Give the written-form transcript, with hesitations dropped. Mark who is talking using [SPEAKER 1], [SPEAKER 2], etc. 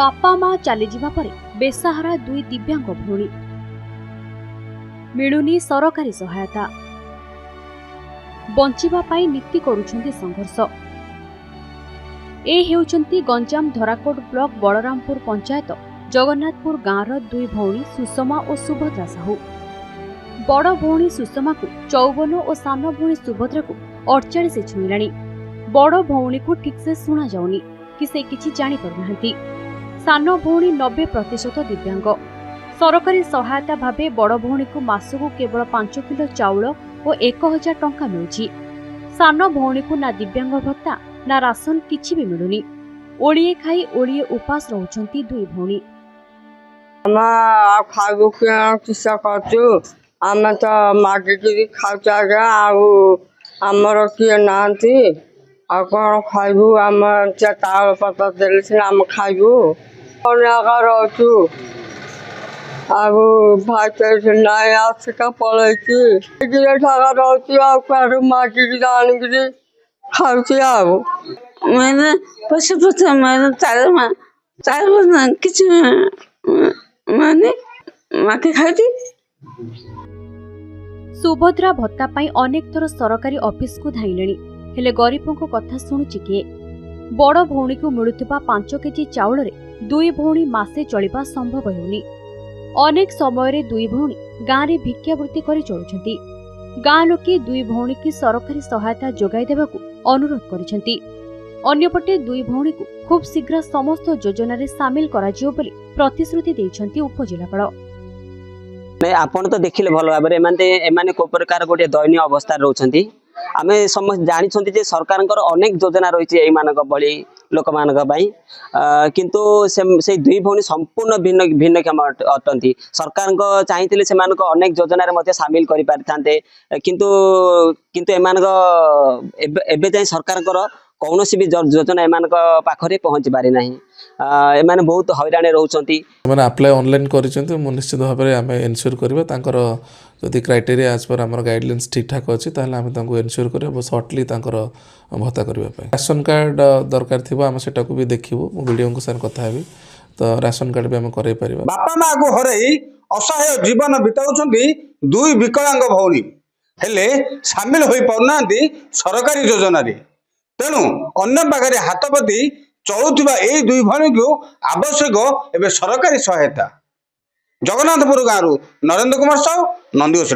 [SPEAKER 1] बापा माँ चली जिबा परे बेसहारा दुई दिव्यांग भौणी मिलुनी सरकारी सहायता बंचिबा पाई नीति करुछन्ति संघर्ष। ए हेउचन्ति गंजाम धराकोट ब्लॉक बलरामपुर पंचायत जगन्नाथपुर गाँवर दुई भौणी सुषमा और सुभद्रा साहू। बड़ भौणी सुषमा को 54 और सान भौणी सुभद्रा को 48 छुईलाणी। बड़ भौणी को ठीक से शुणा जाउनी कि से किछि जानि पारुनाहांती। सान भौणी 90% दिव्यांग। सरकारी सहायता भावे बड़ भौणी को मासकु केवल 5 किलो चाउल और 1000 टंका मिलुछि। सान भौणी को ना दिव्यांग भत्ता ना राशन किछि भी मिलुनी। ओळिए खाई ओळिए उपास रहउछन्ति दुई भौणी।
[SPEAKER 2] खाइबू किसा करछु आम तो मागिकी खाऊचा आमर किए नांती आ कौन खाइबू आम चाउल पतर देले सिना आम खाइबू रहचु आगु भाई नाई आसिका पलैची ठाका रहचु मागिकी आनिकी खाऊची
[SPEAKER 3] मैंने पशु पत्र मैंने चार किसी माने माके खाई।
[SPEAKER 1] सुभद्रा भत्ता पाई अनेक थर सरकारी ऑफिस को धाइलेणी हेले गरीबों को कथा शुणुची किए। बड़ भौणी को मिलुथिबा 5 केजी चाउल रे दुई भौणी मासे चलिबा संभव हेउनी। अनेक समय रे दुई भौणी गाँ रे भिक्षावृत्ति करी चलुछन्ती। गाँ लोके दुई भौणी की सरकारी सहायता जोगाई देबाकू अनुरोध करिसन्ती। अन्यपटे दुई भौणी को खूब शीघ्र समस्त योजना रे शामिल कराजियो बोली प्रतिश्रुति दैछन्ती उपजिलापाल।
[SPEAKER 4] आपण तो देखिले भल भाव एमाने को प्रकार गोटे दयनीय अवस्था रोचंती। आमे समस्त जानिछन्ती जे सरकारनकर अनेक योजना रहिछि एई मानक बळी लोक मानक पई किंतु से दुई भौणी संपूर्ण भिन्न भिन्नक्षम अटंती। सरकारनक चाहिथिले से मानक अनेक योजना रे मध्ये शामिल करि पारथांते किंतु एमानक एबे जाय सरकारनकर कौनसी भी योजना एमानक पाखरे पहुंची पारि नाही। एमाने बहुत हैराने रहउछन्ती।
[SPEAKER 5] माने अप्लाई ऑनलाइन करिसन्ती मु निश्चित भाव में आम एनश्योर करबा तांकर जदि क्राइटेरिया आज पर हमर गाइडलाइंस ठीक ठाक अछि ताहले हम तांको एनश्योर करबा शॉर्टली तांकर भत्ता करबा पय। राशन कार्ड दरकार थिबो हम सेटा को भी देखिबो मु वीडियो को साथ कथा हेबी तो राशन कार्ड भी हम करै परिबा।
[SPEAKER 6] बापा माँ को हरई असहाय जीवन बिताउछन्ती दुई विकलांग भौणी हेले शामिल होई पाउनांती सरकारी योजना रे। तेणु अन्य पाखे हाथपति चलुवा यही दुई भौणी को आवश्यक एवं सरकारी सहायता। जगन्नाथपुर गाँव नरेंद्र कुमार साहू नंदीघोष।